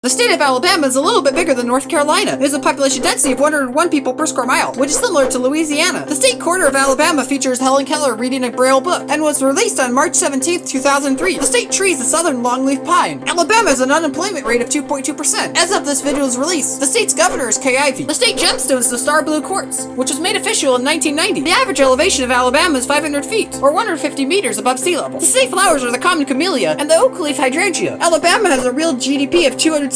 The state of Alabama is a little bit bigger than North Carolina. It has a population density of 101 people per square mile, which is similar to Louisiana. The state quarter of Alabama features Helen Keller reading a Braille book and was released on March 17, 2003. The state tree is the southern longleaf pine. Alabama has an unemployment rate of 2.2%. As of this video's release, the state's governor is Kay Ivey. The state gemstone is the star blue quartz, which was made official in 1990. The average elevation of Alabama is 500 feet, or 150 meters above sea level. The state flowers are the common camellia and the oak leaf hydrangea. Alabama has a real GDP of $278.2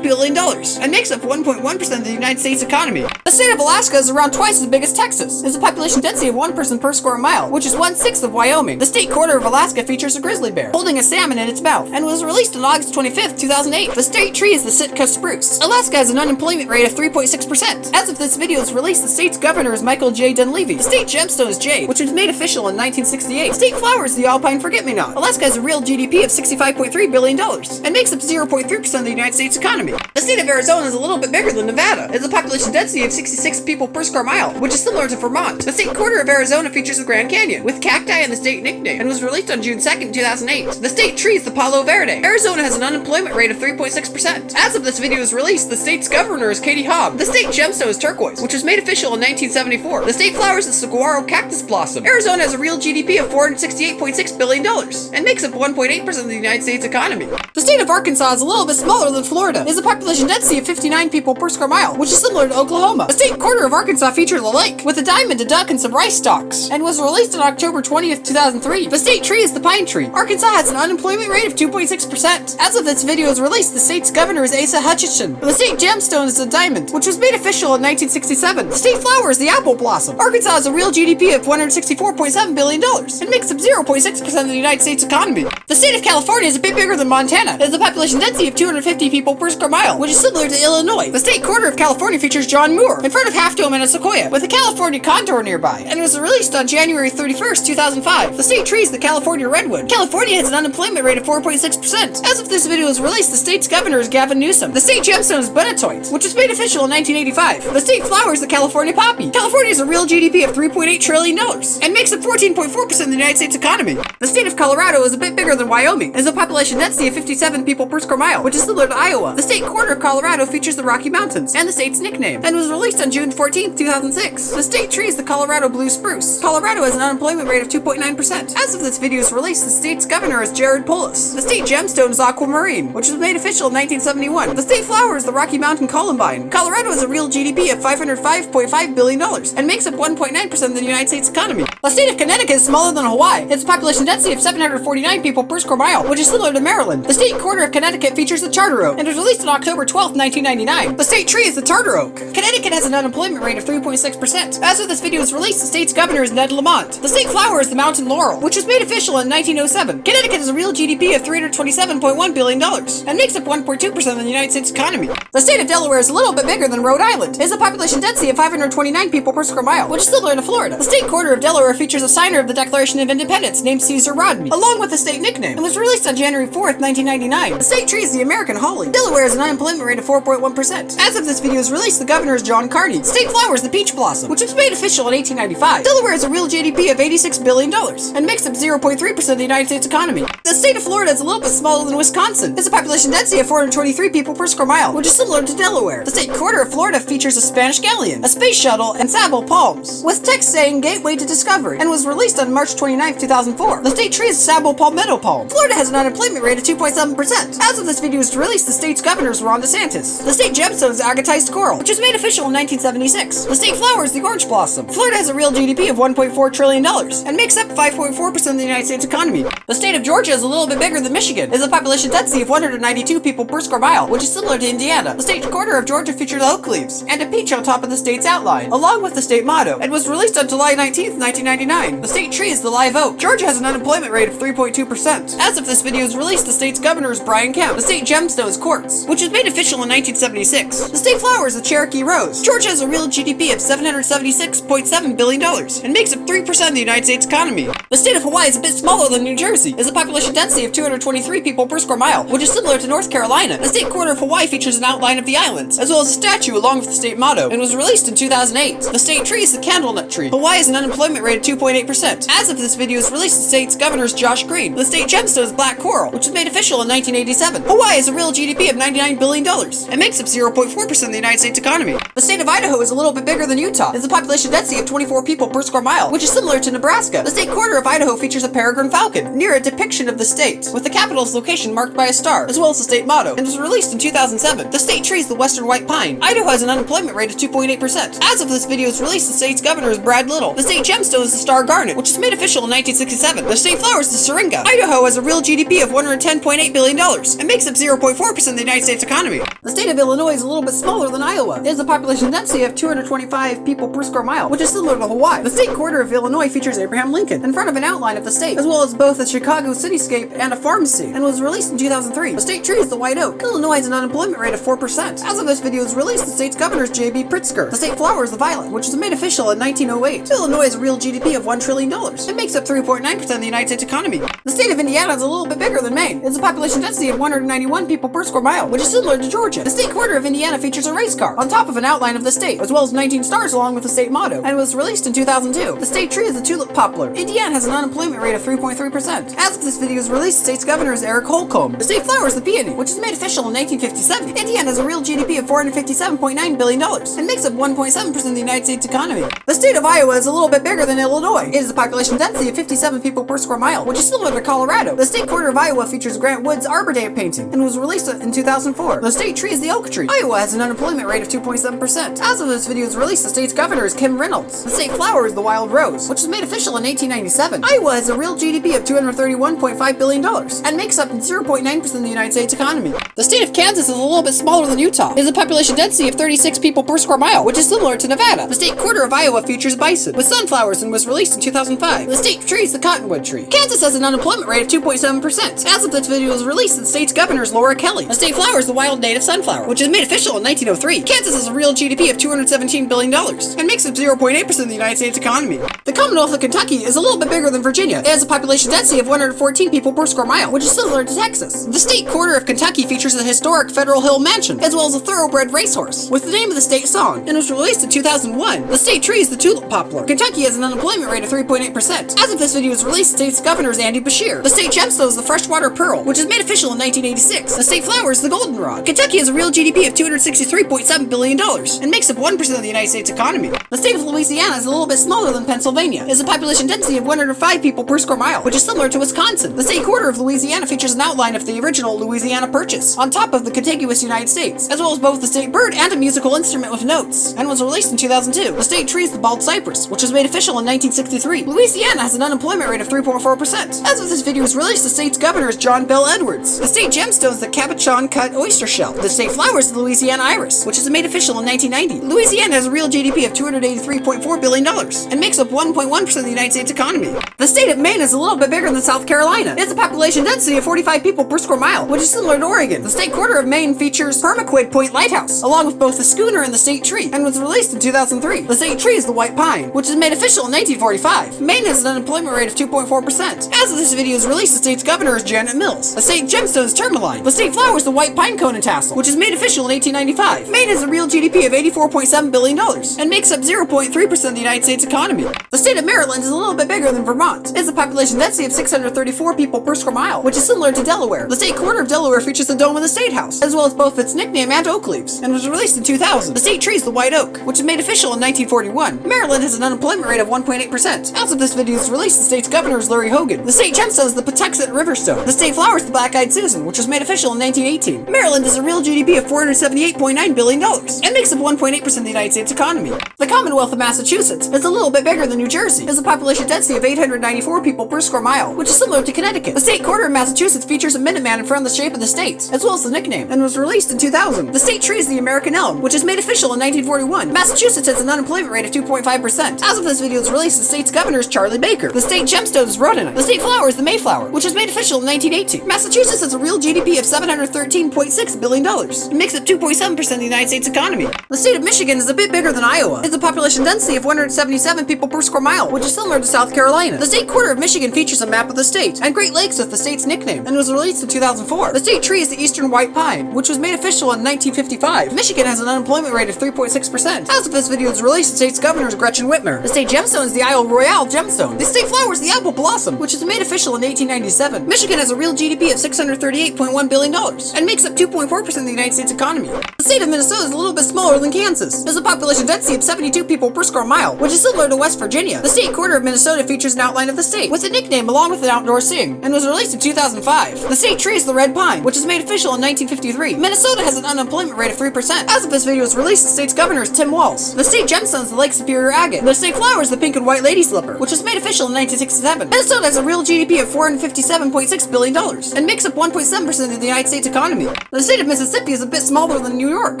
billion and makes up 1.1% of the United States economy. The state of Alaska is around twice as big as Texas. It has a population density of 1 person per square mile, which is 1/6 of Wyoming. The state quarter of Alaska features a grizzly bear holding a salmon in its mouth and was released on August 25, 2008. The state tree is the Sitka spruce. Alaska has an unemployment rate of 3.6%. As of this video's release, the state's governor is Michael J. Dunleavy. The state gemstone is jade, which was made official in 1968. The state flower is the alpine forget-me-not. Alaska has a real GDP of $65.3 billion and makes up 0.3% of the United States economy. The state of Arizona is a little bit bigger than Nevada. It has a population density of 66 people per square mile, which is similar to Vermont. The state quarter of Arizona features the Grand Canyon, with cacti in the state nickname, and was released on June 2, 2008. The state tree is the Palo Verde. Arizona has an unemployment rate of 3.6%. As of this video's release, the state's governor is Katie Hobbs. The state gemstone is turquoise, which was made official in 1974. The state flower is the saguaro cactus blossom. Arizona has a real GDP of $468.6 billion and makes up 1.8% of the United States economy. The state of Arkansas is a little bit smaller than Florida. It has a population density of 59 people per square mile, which is similar to Oklahoma. The state quarter of Arkansas features a lake with a diamond, a duck, and some rice stalks, and was released on October 20th, 2003. The state tree is the pine tree. Arkansas has an unemployment rate of 2.6%. As of this video's release, the state's governor is Asa Hutchinson. The state gemstone is the diamond, which was made official in 1967. The state flower is the apple blossom. Arkansas has a real GDP of $164.7 billion and makes up 0.6% of the United States economy. The state of California is a bit bigger than Montana. It has a population density of 250 people per square mile, which is similar to Illinois. The state quarter of California features John Muir in front of Half Dome and a sequoia, with a California condor nearby, and was released on January 31st, 2005. The state tree is the California redwood. California has an unemployment rate of 4.6%. As of this video is released, the state's governor is Gavin Newsom. The state gemstone is benitoite, which was made official in 1985. The state flower is the California poppy. California has a real GDP of $3.8 trillion and makes up 14.4% of the United States economy. The state of Colorado is a bit bigger than Wyoming. It has a population density of 57 people per square mile, which is similar to Iowa. The state quarter of Colorado features the Rocky Mountains and the state's nickname, and was released on June 14, 2006. The state tree is the Colorado blue spruce. Colorado has an unemployment rate of 2.9%. As of this video's release, the state's governor is Jared Polis. The state gemstone is aquamarine, which was made official in 1971. The state flower is the Rocky Mountain columbine. Colorado has a real GDP of $505.5 billion and makes up 1.9% of the United States economy. The state of Connecticut is smaller than Hawaii. It has a population density of 749 people per square mile, which is similar to Maryland. The state quarter of Connecticut features the Charter Oak and was released on October 12, 1999. The state tree is the Charter Oak. Connecticut has an unemployment rate of 3.6%. As of this video's release, the state's governor is Ned Lamont. The state flower is the mountain laurel, which was made official in 1907. Connecticut has a real GDP of $327.1 billion and makes up 1.2% of the United States economy. The state of Delaware is a little bit bigger than Rhode Island. It has a population density of 529 people per square mile, which is similar to Florida. The state quarter of Delaware features a signer of the Declaration of Independence named Caesar Rodney, along with the state nickname, and was released on January 4th, 1999. The state tree is the American holly. Delaware has an unemployment rate of 4.1%. As of this video's release, the governor is John Carney. The state flower is the peach blossom, which was made official in 1895. Delaware has a real GDP of $86 billion and makes up 0.3% of the United States economy. The state of Florida is a little bit smaller than Wisconsin. It has a population density of 423 people per square mile, which is similar to Delaware. The state quarter of Florida features a Spanish galleon, a space shuttle, and sable palms, with text saying Gateway to Discovery, and was released on March 29, 2004. The state tree is sable palmetto palm. Florida has an unemployment rate of 2.7%. As of this video's release, the state's governor is Ron DeSantis. The state gemstone is agatized coral, which was made official in 1976. The state flower is the orange blossom. Florida has a real GDP of $1.4 trillion and makes up 5.4% of the United States economy. The state of Georgia is a little bit bigger than Michigan. It has a population density of 192 people per square mile, which is similar to Indiana. The state quarter of Georgia features oak leaves and a peach on top of the state's outline, along with the state motto, and was released on July 19, 1999. The state tree is the live oak. Georgia has an unemployment rate of 3.2%. As of this video's release, the state's governor is Brian Kemp. The state gemstone is quartz, which was made official in 1976. The state flower is the Cherokee rose. Georgia has a real GDP of $776.7 billion and makes up 3% of the United States economy. The state of Hawaii is a bit smaller than New Jersey. It has a population density of 223 people per square mile, which is similar to North Carolina. The state quarter of Hawaii features an outline of the islands, as well as a statue along with the state motto, and was released in 2008. The state tree is the candlenut tree. Hawaii has an unemployment rate of 2.8%. As of this video's release, the state's governor is Josh Green. The state gemstone is black coral, which was made official in 1987. Hawaii has a real GDP of $99 billion and makes up 0.4% of the United States economy. The state of Idaho is a little bit bigger than Utah. It has a population density of 24 people per square mile, which is similar to Nebraska. The state quarter of Idaho features a peregrine falcon, near a depiction of the state, with the capital's location marked by a star, as well as the state motto, and was released in 2007. The state tree is the western white pine. Idaho has an unemployment rate of 2.8%. As of this video's release, the state's governor is Brad Little. The state gemstone is the star garnet, which was made official in 1967. The state flower is the syringa. Idaho has a real GDP of $110.8 billion and makes up 0.4% of the United States economy. The state of Illinois is a little bit smaller than Iowa. It has a population density of 225 people per square mile, which is similar to Hawaii. The state quarter of Illinois features Abraham Lincoln in front of an outline of the state, as well as both a Chicago cityscape and a pharmacy, and was released in 2003. The state tree is the white oak. Illinois has an unemployment rate of 4%. As of this video's release, the state's governor is J.B. Pritzker. The state flower is the violet, which was made official in 1908. Illinois has a real GDP of $1 trillion. It makes up 3.9% of the United States economy. The state of Indiana is a little bit bigger than Maine. It has a population density of 191 people per square mile, which is similar to Georgia. The state quarter of Indiana features a race car on top of an outline of the state, as well as 19 stars along with the state motto, and was released in 2002. The state tree is the tulip poplar. Indiana has an unemployment rate of 3.3%. As of this video's release, the state's governor is Eric Holcomb. The state flower is the peony, which was made official in 1957. Indiana has a real GDP of $457.9 billion and makes up 1.7% of the United States economy. The state of Iowa is a little bit bigger than Illinois. It has a population density of 57 people per square mile, which is similar to Colorado. The state quarter of Iowa features Grant Wood's Arbor Day painting and was released in 2004. The state tree is the oak tree. Iowa has an unemployment rate of 2.7%. As of this video's release, the state's governor is Kim Reynolds. The state flower is the wild rose, which was made official in 1897. Iowa has a real GDP of $231.5 billion and makes up 0.9% of the United States economy. The state of Kansas is a little bit smaller than Utah. It has a population density of 36 people per square mile, which is similar to Nevada. The state quarter of Iowa features bison with sunflowers and was released in 2005. The state tree is the cottonwood tree. Kansas has an unemployment rate of 2.7%. As of this video's release, the state's governor is Laura Kelly. The state flower is the wild native sunflower, which is made official in 1903. Kansas has a real GDP of $217 billion and makes up 0.8% of the United States economy. The Commonwealth of Kentucky is a little bit bigger than Virginia. It has a population density of 114 people per square mile, which is similar to Texas. The state quarter of Kentucky features a historic Federal Hill mansion, as well as a thoroughbred racehorse, with the name of the state song, and was released in 2001. The state tree is the tulip poplar. Kentucky has an unemployment rate of 3.8%. As of this video's release, the state's governor is Andy Beshear. The state gemstone is the freshwater pearl, which is made official in 1986. The state flower is the goldenrod. Kentucky has a real GDP of $263.7 billion and makes up 1% of the United States economy. The state of Louisiana is a little bit smaller than Pennsylvania. It has a population density of 105 people per square mile, which is similar to Wisconsin. The state quarter of Louisiana features an outline of the original Louisiana Purchase on top of the contiguous United States, as well as both the state bird and a musical instrument with notes, and was released in 2002. The state tree is the bald cypress, which was made official in 1963. Louisiana has an unemployment rate of 3.4%. As of this video's release, the state's governor is John Bell Edwards. The state gemstone is the cabochon cut oyster shell. The state flower is the Louisiana iris, which is made official in 1990. Louisiana has a real GDP of $283.4 billion and makes up 1.1% of the United States economy. The state of Maine is a little bit bigger than South Carolina. It has a population density of 45 people per square mile, which is similar to Oregon. The state quarter of Maine features Permaquid Point Lighthouse, along with both the schooner and the state tree, and was released in 2003. The state tree is the white pine, which is made official in 1945. Maine has an unemployment rate of 2.4%. As of this video's release, the state's governor is Janet Mills. The state gemstone is tourmaline. The state flower is the white pine cone and tassel, which is made official in 1895. Maine has a real GDP of $84.7 billion and makes up 0.3% of the United States economy. The state of Maryland is a little bit bigger than Vermont. It has a population density of 634 people per square mile, which is similar to Delaware. The state quarter of Delaware features the dome of the state house, as well as both its nickname and oak leaves, and was released in 2000. The state tree is the white oak, which was made official in 1941. Maryland has an unemployment rate of 1.8%. As of this video's release, the state's governor is Larry Hogan. The state gemstone is the Patuxent Riverstone. The state flower is the black-eyed Susan, which was made official in 1918. Maryland has a real GDP of $478.9 billion and makes up 1.8% of the United States economy. The Commonwealth of Massachusetts is a little bit bigger than New Jersey. It has a population density of 894 people per square mile, which is similar to Connecticut. The state quarter of Massachusetts features a Minuteman in front of the shape of the state, as well as the nickname, and was released in 2000. The state tree is the American elm, which is made official in 1941. Massachusetts has an unemployment rate of 2.5%. As of this video's release, the state's governor is Charlie Baker. The state gemstone is rhodonite. The state flower is the Mayflower, which was made official in 1918. Massachusetts has a real GDP of $713.6 billion. It makes up 2.7% of the United States economy. The state of Michigan is a bit bigger than Iowa. It has a population density of 177 people per square mile, which is similar to South Carolina. The state quarter of Michigan features a map of the state and Great Lakes with the state's nickname, and was released in 2004. The state tree is the eastern white pine, which was made official in 1955. Michigan has an unemployment rate of 3.6%. As of this video's release, the state's governor is Gretchen Whitmer. The state gemstone is the Isle Royale gemstone. The state flower is the apple blossom, which was made official in 1897. Michigan has a real GDP of $638.1 billion billion and makes up 2.4% of the United States economy. The state of Minnesota is a little bit smaller than Kansas. It has a population density of 72 people per square mile, which is similar to West Virginia. The state quarter of Minnesota features an outline of the state, with a nickname along with an outdoor sing, and was released in 2005. The state tree is the red pine, which was made official in 1953. Minnesota has an unemployment rate of 3%. As of this video is released, the state's governor is Tim Walz. The state gemstone is the Lake Superior agate. The state flower is the pink and white lady slipper, which was made official in 1967. Minnesota has a real GDP of $457.6 billion and makes up 1.7% of the United States economy. The state of Mississippi is a bit smaller than New York.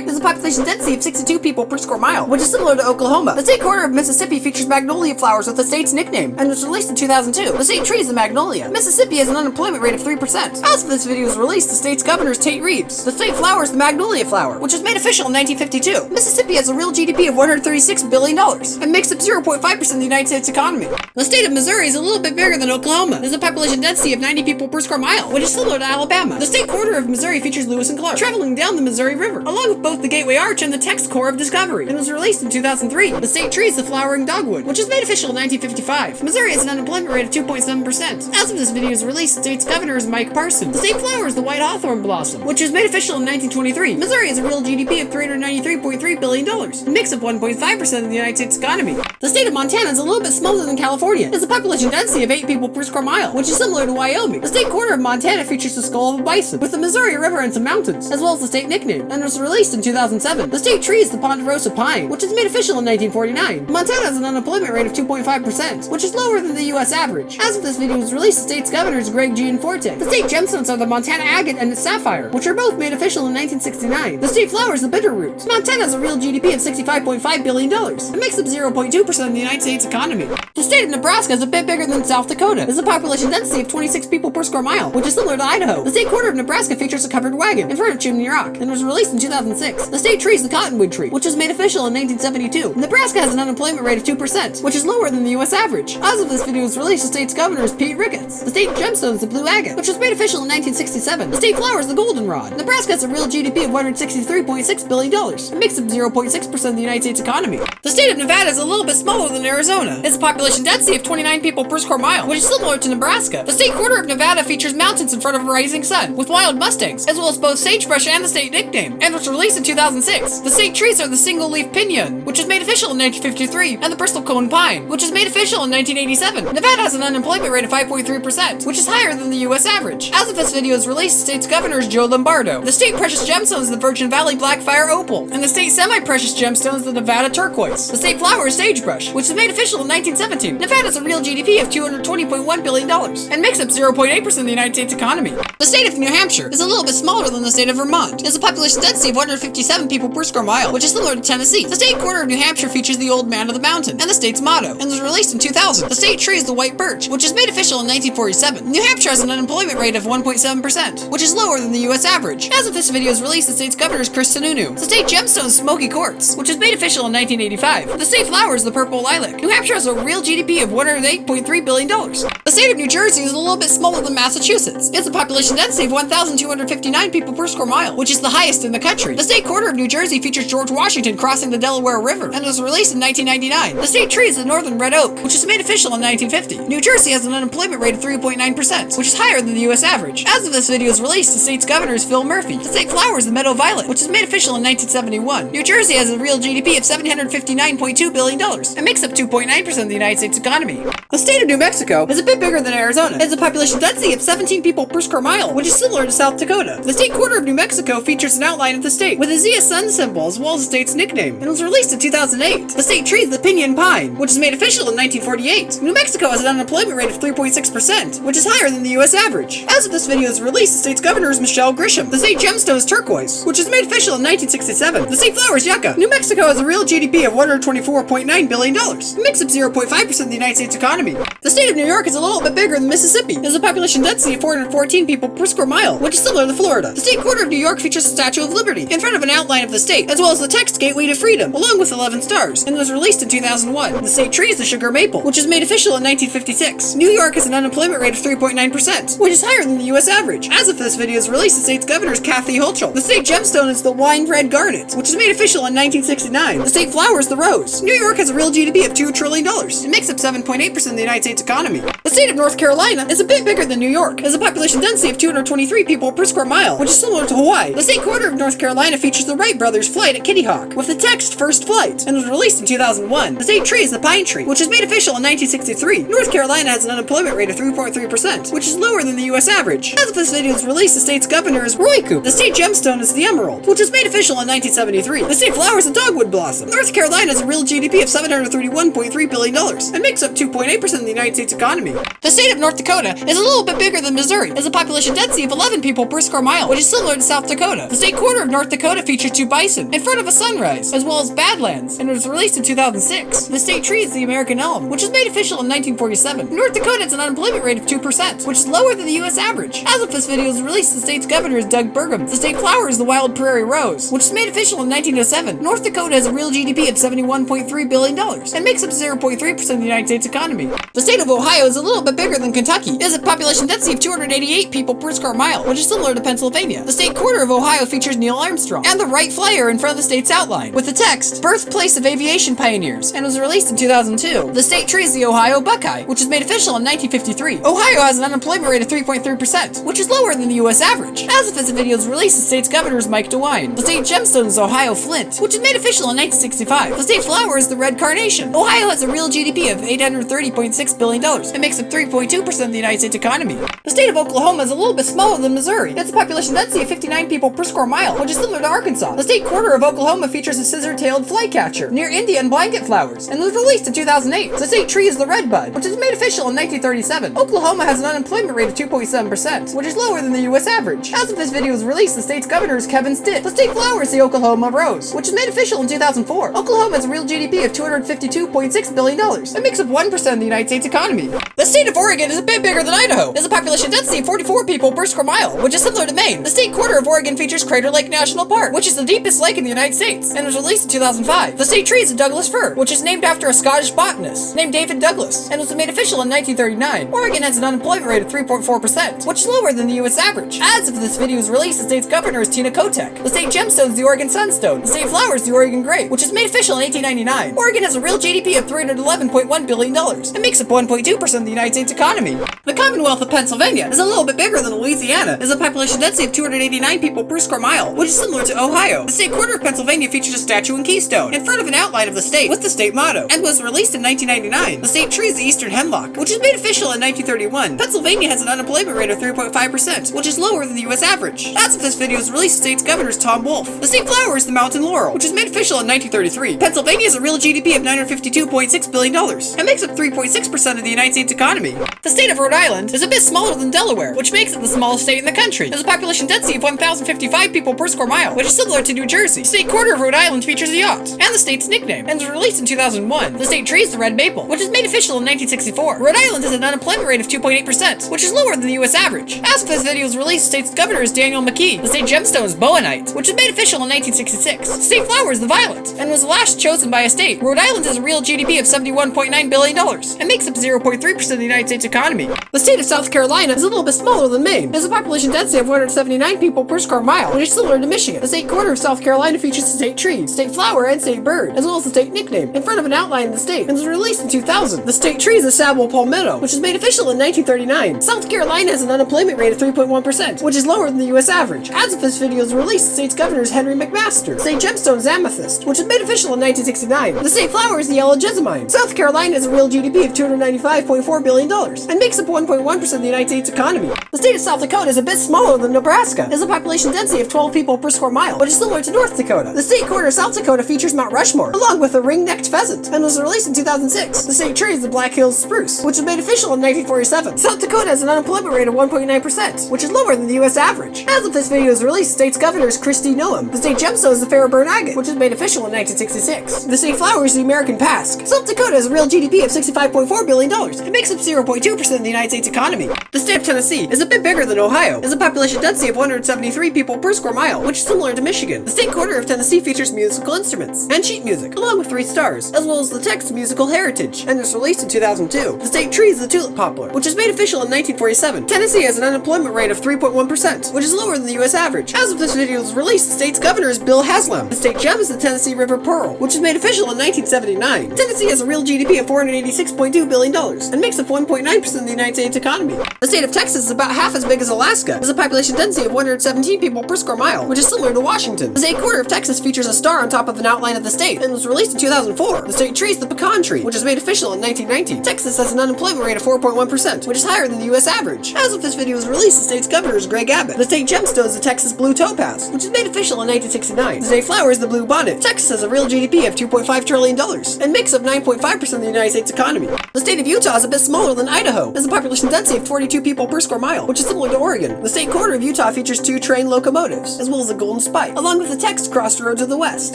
It has a population density of 62 people per square mile, which is similar to Oklahoma. The state quarter of Mississippi features magnolia flowers with the state's nickname and was released in 2002. The state tree is the magnolia. Mississippi has an unemployment rate of 3%. As of this video is released, the state's governor is Tate Reeves. The state flower is the magnolia flower, which was made official in 1952. Mississippi has a real GDP of $136 billion and makes up 0.5% of the United States economy. The state of Missouri is a little bit bigger than Oklahoma. It has a population density of 90 people per square mile, which is similar to Alabama. The state quarter of Missouri features Lewis and Clark traveling down the Missouri River, along with both the Gateway Arch and the Text Core of Discovery, and was released in 2003. The state tree is the flowering dogwood, which was made official in 1955. Missouri has an unemployment rate of 2.7%. As of this video is released, the state's governor is Mike Parson. The state flower is the white hawthorn blossom, which was made official in 1923. Missouri has a real GDP of $393.3 billion and makes up 1.5% of the United States economy. The state of Montana is a little bit smaller than California. It has a population density of 8 people per square mile, which is similar to Wyoming. The state quarter of Montana features the skull of a bison, with the Missouri River and some mountains, as well as the state nickname, and was released in 2007. The state tree is the ponderosa pine, which was made official in 1949. Montana has an unemployment rate of 2.5%, which is lower than the U.S. average. As of this video was released, the state's governor is Greg Gianforte. The state gemstones are the Montana agate and the sapphire, which are both made official in 1969. The state flower is the bitterroot. Montana has a real GDP of $65.5 billion and makes up 0.2% of the United States economy. The state of Nebraska is a bit bigger than South Dakota. It has a population density of 26 people per square mile, which is similar to Idaho. The state quarter of Nebraska features a covered wagon in front of Chimney Rock and was released in 2006. The state tree is the cottonwood tree, which was made official in 1972. Nebraska has an unemployment rate of 2%, which is lower than the U.S. average. As of this video is released, the state's governor is Pete Ricketts. The state gemstone is the blue agate, which was made official in 1967. The state flower is the goldenrod. Nebraska has a real GDP of $163.6 billion and makes up 0.6% of the United States economy. The state of Nevada is a little bit smaller than Arizona. It has a population density of 29 people per square mile, which is similar to Nebraska. The state quarter of Nevada features mountains in front of a rising sun, with wild mustangs, as well as both sagebrush and the state nickname, and was released in 2006. The state trees are the single-leaf pinyon, which was made official in 1953, and the bristlecone pine, which was made official in 1987. Nevada has an unemployment rate of 5.3%, which is higher than the U.S. average. As of this video is released, the state's governor is Joe Lombardo. The state precious gemstone is the Virgin Valley Blackfire opal, and the state semi-precious gemstone is the Nevada turquoise. The state flower is sagebrush, which was made official in 1917. Nevada has a real GDP of $220.1 billion and makes up 0.8% of the United States economy. The state of New Hampshire is a little bit smaller than the state of Vermont. It has a population density of 157 people per square mile, which is similar to Tennessee. The state quarter of New Hampshire features the Old Man of the Mountain and the state's motto, and was released in 2000. The state tree is the white birch, which was made official in 1947. New Hampshire has an unemployment rate of 1.7%, which is lower than the U.S. average. As of this video is released, the state's governor is Chris Sununu. The state gemstone is smoky quartz, which was made official in 1985. The state flower is the purple lilac. New Hampshire has a real GDP of $108.3 billion. The state of New Jersey is a little bit smaller than Massachusetts. It has a population density of 1,259 people per square mile, which is the highest in the country. The state quarter of New Jersey features George Washington crossing the Delaware River and was released in 1999. The state tree is the northern red oak, which was made official in 1950. New Jersey has an unemployment rate of 3.9%, which is higher than the U.S. average. As of this video is released, the state's governor is Phil Murphy. The state flower is the meadow violet, which was made official in 1971. New Jersey has a real GDP of $759.2 billion and makes up 2.9% of the United States economy. The state of New Mexico is a bit bigger than Arizona. It has a population density of 17 people per square mile, which is similar to South Dakota. The state quarter of New Mexico features an outline of the state with a Zia sun symbol as well as the state's nickname, and was released in 2008. The state tree is the pinyon pine, which was made official in 1948. New Mexico has an unemployment rate of 3.6%, which is higher than the U.S. average. As of this video is released, the state's governor is Michelle Grisham. The state gemstone is turquoise, which was made official in 1967. The state flower is yucca. New Mexico has a real GDP of $124.9 billion. It makes up 0.5% of the United States economy. The state of New York is a little bit bigger than Mississippi. It has a population density of 414 people per square mile, which is similar to Florida. The state quarter of New York features the Statue of Liberty in front of an outline of the state, as well as the text Gateway to Freedom, along with 11 stars, and was released in 2001. The state tree is the sugar maple, which was made official in 1956. New York has an unemployment rate of 3.9%, which is higher than the U.S. average. As of this video is released, the state's governor is Kathy Hochul. The state gemstone is the wine red garnet, which was made official in 1969. The state flower is the rose. New York has a real GDP of $2 trillion. It makes up 7.8% of the United States economy. The state of North Carolina is a bit bigger than New York. It has a population density of 223 people people per square mile, which is similar to Hawaii. The state quarter of North Carolina features the Wright brothers' flight at Kitty Hawk, with the text "First Flight," and was released in 2001. The state tree is the pine tree, which was made official in 1963. North Carolina has an unemployment rate of 3.3%, which is lower than the U.S. average. As of this video's release, the state's governor is Roy Coop. The state gemstone is the emerald, which was made official in 1973. The state flower is the dogwood blossom. North Carolina has a real GDP of $731.3 billion and makes up 2.8% of the United States economy. The state of North Dakota is a little bit bigger than Missouri. It has a population density of 11 people per square mile, which is similar to South Dakota. The state quarter of North Dakota features two bison in front of a sunrise, as well as badlands, and was released in 2006. The state tree is the American elm, which was made official in 1947. North Dakota has an unemployment rate of 2%, which is lower than the U.S. average. As of this video's release, the state's governor is Doug Burgum. The state flower is the wild prairie rose, which was made official in 1907. North Dakota has a real GDP of $71.3 billion and makes up 0.3% of the United States economy. The state of Ohio is a little bit bigger than Kentucky. It has a population density of 288 people per square mile, which is similar to Pennsylvania. The state quarter of Ohio features Neil Armstrong and the Wright Flyer in front of the state's outline, with the text "Birthplace of Aviation Pioneers," and was released in 2002. The state tree is the Ohio buckeye, which was made official in 1953. Ohio has an unemployment rate of 3.3%, which is lower than the U.S. average. As of this video's release, the state's governor is Mike DeWine. The state gemstone is Ohio flint, which was made official in 1965. The state flower is the red carnation. Ohio has a real GDP of $830.6 billion and makes up 3.2% of the United States economy. The state of Oklahoma is a little bit smaller than Missouri. It has a population density of 59 people per square mile, which is similar to Arkansas. The state quarter of Oklahoma features a scissor-tailed flycatcher near Indian blanket flowers and was released in 2008. The state tree is the redbud, which was made official in 1937. Oklahoma has an unemployment rate of 2.7%, which is lower than the U.S. average. As of this video's release, the state's governor is Kevin Stitt. The state flower is the Oklahoma rose, which was made official in 2004. Oklahoma has a real GDP of $252.6 billion and makes up 1% of the United States economy. The state of Oregon is a bit bigger than Idaho. It has a population density of 44 people per square mile, which is similar to Maine. The state quarter of Oregon features Crater Lake National Park, which is the deepest lake in the United States, and was released in 2005. The state tree is a Douglas fir, which is named after a Scottish botanist named David Douglas, and was made official in 1939. Oregon has an unemployment rate of 3.4%, which is lower than the U.S. average. As of this video's release, the state's governor is Tina Kotek. The state gemstone is the Oregon sunstone. The state flower is the Oregon grape, which was made official in 1899. Oregon has a real GDP of $311.1 billion and makes up 1.2% of the United States economy. The Commonwealth of Pennsylvania is a little bit bigger than Louisiana. It has a population density of 289 people per square mile, which is similar to Ohio. The state quarter of Pennsylvania features a statue and keystone in front of an outline of the state with the state motto, and was released in 1999. The state tree is the Eastern hemlock, which was made official in 1931. Pennsylvania has an unemployment rate of 3.5%, which is lower than the U.S. average. As of this video's release, the state's governor is Tom Wolf. The state flower is the mountain laurel, which was made official in 1933. Pennsylvania has a real GDP of $952.6 billion and makes up 3.6% of the United States economy. The state of Rhode Island is a bit smaller than Delaware, which makes it the smallest state in the country. It has a population density of 1,055 people per square mile, which is similar to New Jersey. The state quarter of Rhode Island features a yacht, and the state's nickname, and was released in 2001. The state tree is the red maple, which was made official in 1964. Rhode Island has an unemployment rate of 2.8%, which is lower than the U.S. average. As for this video's release, the state's governor is Daniel McKee. The state gemstone is bowenite, which was made official in 1966. The state flower is the violet, and was last chosen by a state. Rhode Island has a real GDP of $71.9 billion and makes up 0.3% of the United States economy. The state of South Carolina is a little bit smaller than Maine. It has a population density of 179 people per square mile, which is similar to Michigan. The state quarter of South Carolina features the state tree, state flower, and state bird, as well as the state nickname, in front of an outline of the state, and was released in 2000. The state tree is the sabal palmetto, which was made official in 1939. South Carolina has an unemployment rate of 3.1%, which is lower than the U.S. average. As of this video's release, the state's governor is Henry McMaster. The state gemstone is amethyst, which was made official in 1969. The state flower is the yellow jessamine. South Carolina has a real GDP of $295.4 billion and makes up 1.1% of the United States economy. The state of South Dakota is a bit smaller than Nebraska. It has a population density of 12 people per square mile, which is similar to North Dakota. The state quarter of South Dakota features Mount Rushmore, along with a ring-necked pheasant, and was released in 2006. The state tree is the Black Hills spruce, which was made official in 1947. South Dakota has an unemployment rate of 1.9%, which is lower than the U.S. average. As of this video's release, the state's governor is Kristi Noem. The state gemstone is the Fairburn agate, which was made official in 1966. The state flower is the American pasque. South Dakota has a real GDP of $65.4 billion. It makes up 0.2% of the United States economy. The state of Tennessee is a bit bigger than Ohio. It has a population density of 173 people per square mile, which is similar to Michigan. The state quarter of Tennessee features musical instruments and sheet music, along with 3 stars, as well as the text musical heritage, and was released in 2002. The state tree is the tulip poplar, which was made official in 1947. Tennessee has an unemployment rate of 3.1%, which is lower than the U.S. average. As of this video's release, the state's governor is Bill Haslam. The state gem is the Tennessee River Pearl, which was made official in 1979. Tennessee has a real GDP of $486.2 billion and makes up 1.9% of the United States economy. The state of Texas is about half as big as Alaska. Nebraska has a population density of 117 people per square mile, which is similar to Washington. The state quarter of Texas features a star on top of an outline of the state and was released in 2004. The state tree is the pecan tree, which was made official in 1990. Texas has an unemployment rate of 4.1%, which is higher than the U.S. average. As of this video's release, the state's governor is Greg Abbott. The state gemstone is the Texas blue topaz, which was made official in 1969. The state flower is the blue bonnet. Texas has a real GDP of $2.5 trillion and makes up 9.5% of the United States economy. The state of Utah is a bit smaller than Idaho. It has a population density of 42 people per square mile, which is similar to Oregon. The state quarter of Utah features 2 train locomotives, as well as a golden spike, along with the text crossroad to the west,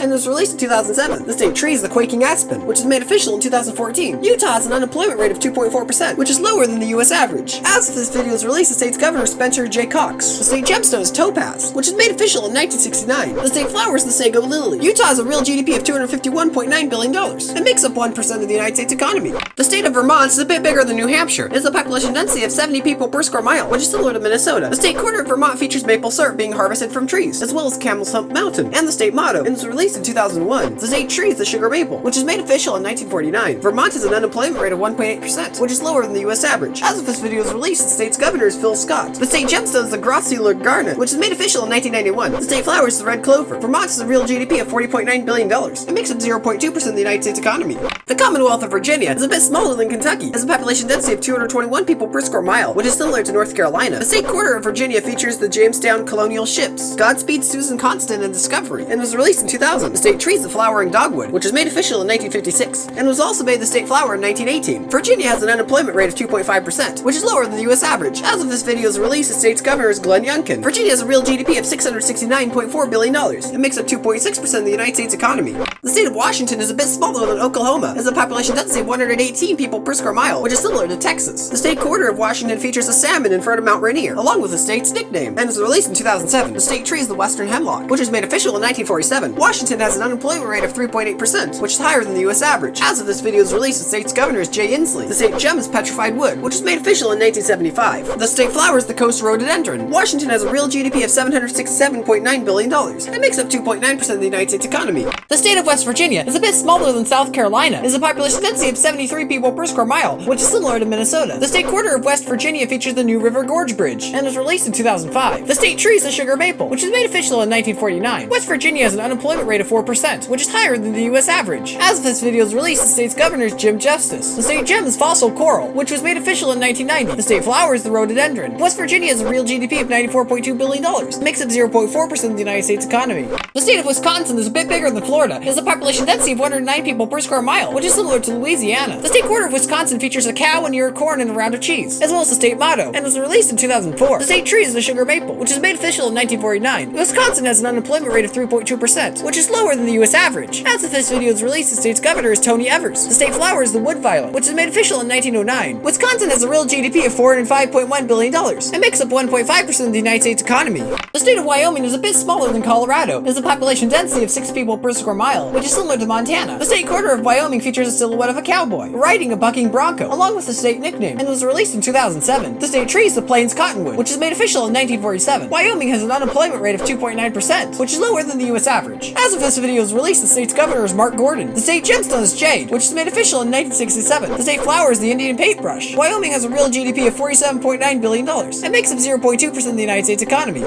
and was released in 2007. The state tree is the quaking aspen, which was made official in 2014. Utah has an unemployment rate of 2.4%, which is lower than the U.S. average. As of this video's release, the state's governor is Spencer J. Cox. The state gemstone is topaz, which was made official in 1969. The state flower is the sago lily. Utah has a real GDP of $251.9 billion and makes up 1% of the United States economy. The state of Vermont is a bit bigger than New Hampshire. It has a population density of 70 people per square mile, which is similar to Minnesota. The state quarter of Vermont features maple syrup being harvested from trees, as well as Camel's Hump Mountain, and the state motto, and was released in 2001. The state tree is the sugar maple, which was made official in 1949. Vermont has an unemployment rate of 1.8%, which is lower than the U.S. average. As of this video's release, the state's governor is Phil Scott. The state gemstone is the Grosseler garnet, which was made official in 1991. The state flower is the red clover. Vermont has a real GDP of $40.9 billion and makes up 0.2% of the United States economy. The Commonwealth of Virginia is a bit smaller than Kentucky. It has a population density of 221 people per square mile, which is similar to North Carolina. The state quarter of Virginia features the Jamestown colonial ships, Godspeed, Susan Constant, and Discovery, and was released in 2000. The state tree is the flowering dogwood, which was made official in 1956, and was also made the state flower in 1918. Virginia has an unemployment rate of 2.5%, which is lower than the U.S. average. As of this video's release, the state's governor is Glenn Youngkin. Virginia has a real GDP of $669.4 billion and makes up 2.6% of the United States economy. The state of Washington is a bit smaller than Oklahoma. It has a population density of 118 people per square mile, which is similar to Texas. The state quarter of Washington features a salmon in front of Mount Rainier, along with the state's nickname, and was released in 2007. The state tree is the western hemlock, which was made official in 1947. Washington has an unemployment rate of 3.8%, which is higher than the U.S. average. As of this video's release, the state's governor is Jay Inslee. The state gem is petrified wood, which was made official in 1975. The state flower is the coast rhododendron. Washington has a real GDP of $767.9 billion and makes up 2.9% of the United States economy. The state of West Virginia is a bit smaller than South Carolina. It has a population density of 73 people per square mile, which is similar to Minnesota. The state quarter of West Virginia features the New River Gorge Bridge and was released in 2005. The state tree is the sugar maple, which was made official in 1949. West Virginia has an unemployment rate of 4%, which is higher than the U.S. average. As of this video's release, the state's governor is Jim Justice. The state gem is fossil coral, which was made official in 1990. The state flower is the rhododendron. West Virginia has a real GDP of $94.2 billion, makes up 0.4% of the United States economy. The state of Wisconsin is a bit bigger than Florida. It has a population density of 109 people per square mile, which is similar to Louisiana. The state quarter of Wisconsin features a cow, an ear of corn, and a round of cheese, as well as the state motto, and was released in 2004. The state tree is the sugar maple, which was made official in 1949. Wisconsin has an unemployment rate of 3.2%, which is lower than the U.S. average. As of this video's release, the state's governor is Tony Evers. The state flower is the wood violet, which was made official in 1909. Wisconsin has a real GDP of $405.1 billion and makes up 1.5% of the United States economy. The state of Wyoming is a bit smaller than Colorado. It has a population density of 6 people per square mile, which is similar to Montana. The state quarter of Wyoming features a silhouette of a cowboy riding a bucking bronco, along with the state nickname, and was released in 2007. The state tree is the Plains Cottonwood, which was made official in 1947. Wyoming has an unemployment rate of 2.9%, which is lower than the U.S. average. As of this video's release, the state's governor is Mark Gordon. The state gemstone is jade, which was made official in 1967. The state flower is the Indian paintbrush. Wyoming has a real GDP of $47.9 billion and makes up 0.2% of the United States economy.